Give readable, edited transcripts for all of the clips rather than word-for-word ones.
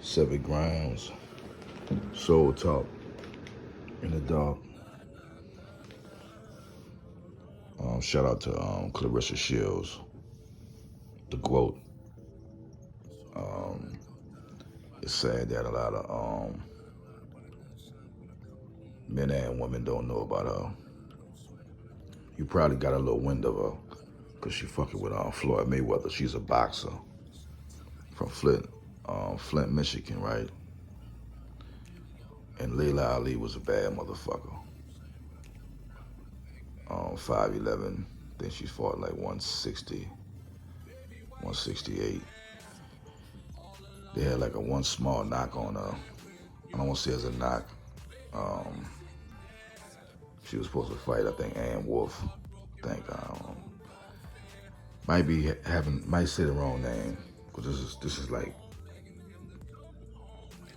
Svngramz Soul Talk in the dark. Shout out to Clarissa Shields, the GOAT. It's sad that a lot of men and women don't know about her. You probably got a little wind of her because she fucking with Floyd Mayweather. She's a boxer from Flint, Michigan, right? And Layla Ali was a bad motherfucker. 5'11", I think she fought like 160, 168. They had like a one small knock on her. I don't want to say it's a knock. She was supposed to fight, I think, Ann Wolf. I think might say the wrong name, because this is like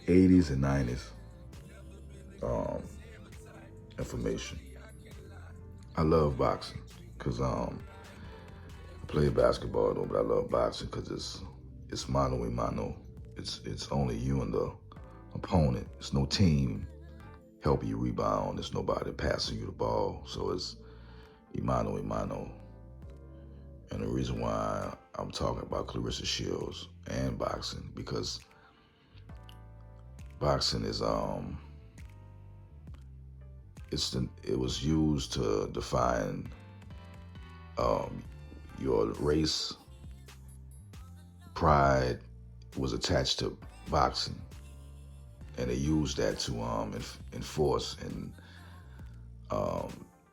80s and 90s information. I love boxing because I play basketball though, but I love boxing because it's mano a mano. It's only you and the opponent. It's no team helping you rebound. There's nobody passing you the ball. So it's mano a mano. And the reason why I'm talking about Clarissa Shields and boxing, because boxing is it was used to define your race. Pride was attached to boxing, and they used that to enforce and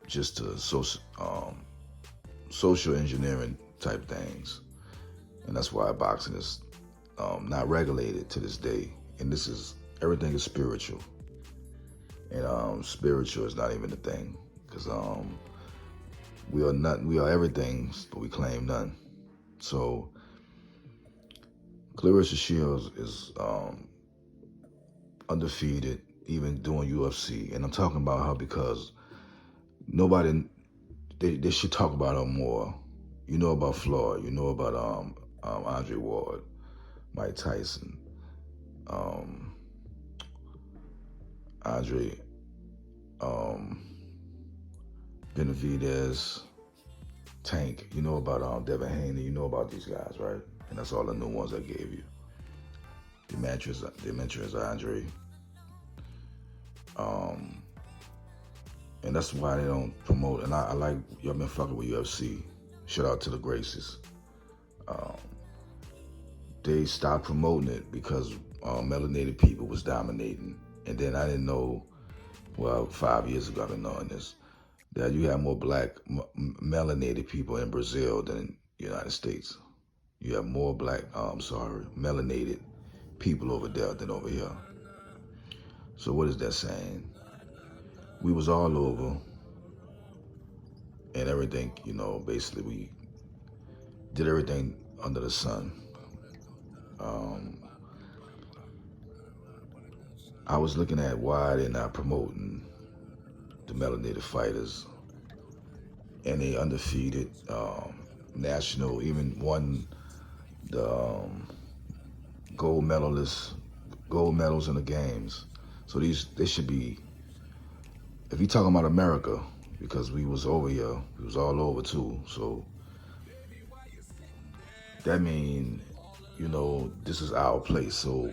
just to social engineering type things. And that's why boxing is not regulated to this day. And everything is spiritual. And spiritual is not even a thing, because we are everything, but we claim none. So Clarissa Shields is undefeated, even doing UFC. And I'm talking about her because they should talk about her more. You know about Floyd, you know about Andre Ward, Mike Tyson, Andre Benavidez, Tank. You know about Devin Haney. You know about these guys, right? And that's all the new ones I gave you. Demetrius Andre. And that's why they don't promote. And I like, y'all been fucking with UFC. Shout out to the Gracies. They stopped promoting it because melanated people was dominating. And then I didn't know, well, 5 years ago I've been knowing this, that you have more black melanated people in Brazil than in the United States. You have more melanated people over there than over here. So what is that saying? We was all over and everything, basically we did everything under the sun. I was looking at why they're not promoting the melanated fighters, and they undefeated, national, even won the gold medals in the games. So they should be, if you're talking about America, because we was over here, we was all over too. So that means, this is our place. So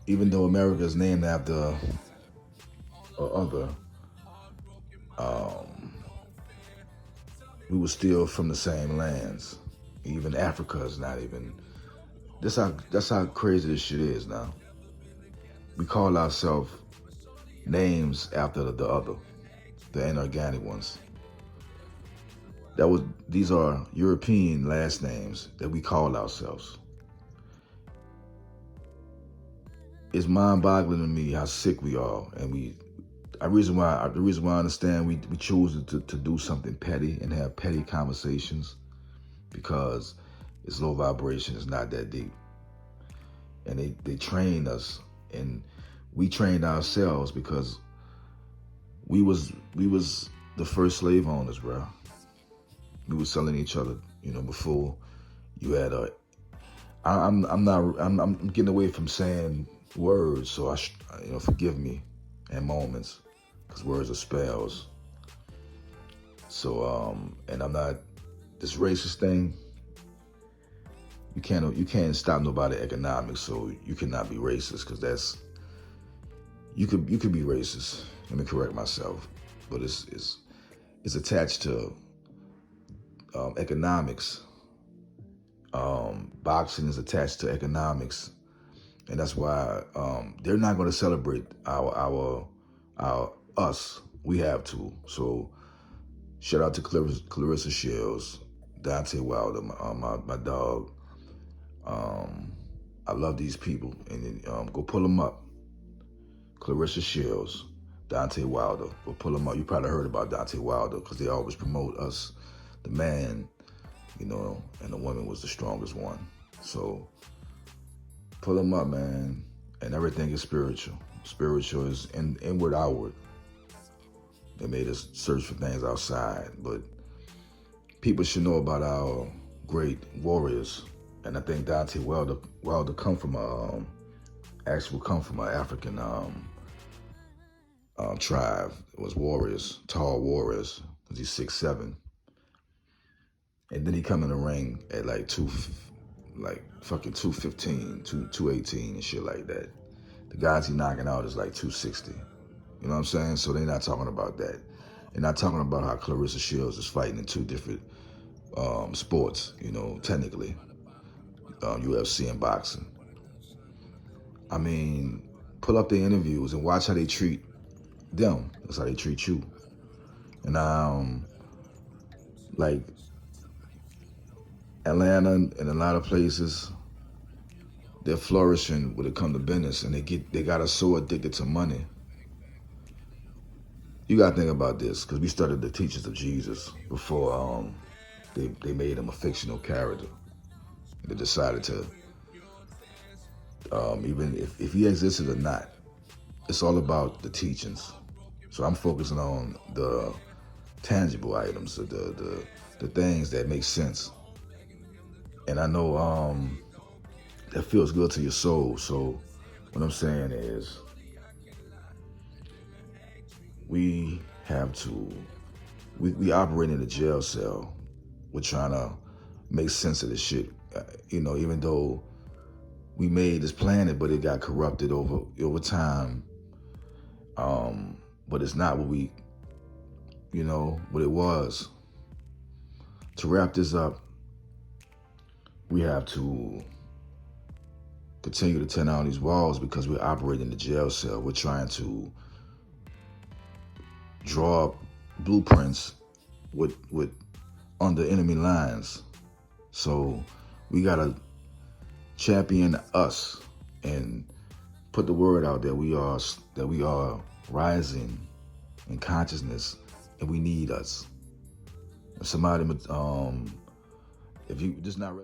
even though America is named after other, we were still from the same lands. Even Africa is not even. That's how crazy this shit is now. We call ourselves names after the inorganic ones. These are European last names that we call ourselves. It's mind-boggling to me how sick we are, and the reason why I understand we choose to do something petty and have petty conversations, because it's low vibration, it's not that deep. And they train us, and we trained ourselves because we was the first slave owners, bro. We were selling each other, before you had I'm getting away from saying words, so forgive me in moments, because words are spells. So, and I'm not, this racist thing, you can't stop nobody economics, so you cannot be racist, because you could be racist. Let me correct myself, but it's attached to economics. Boxing is attached to economics, and that's why they're not going to celebrate our us. We have to. So shout out to Clarissa Shields, Dante Wilder, my dog. I love these people, and go pull them up. Clarissa Shields, Dante Wilder. Go pull them up. You probably heard about Dante Wilder because they always promote us, the man, and the woman was the strongest one. So pull them up, man. And everything is spiritual. Spiritual is inward, outward. They made us search for things outside, but people should know about our great warriors. And I think Dante Wilder come from an African tribe. It was warriors, tall warriors, because he's 6'7". And then he come in the ring at like fucking 215, 218 and shit like that. The guys he knocking out is like 260. You know what I'm saying? So they're not talking about that. They're not talking about how Clarissa Shields is fighting in two different sports, technically, UFC and boxing. I mean, pull up their interviews and watch how they treat them. That's how they treat you. And like Atlanta and a lot of places, they're flourishing when it comes to business, and they got us so addicted to money. You gotta think about this, because we studied the teachings of Jesus before they made him a fictional character. They decided to, even if he existed or not, it's all about the teachings. So I'm focusing on the tangible items, the things that make sense. And I know that feels good to your soul. So what I'm saying is, we operate in a jail cell. We're trying to make sense of this shit. Even though we made this planet, but it got corrupted over time. But it's not what what it was. To wrap this up, we have to continue to tear down these walls, because we're operating in the jail cell. We're trying to draw up blueprints with under enemy lines. So we gotta champion us and put the word out that we are rising in consciousness, and we need us. If somebody, if you just not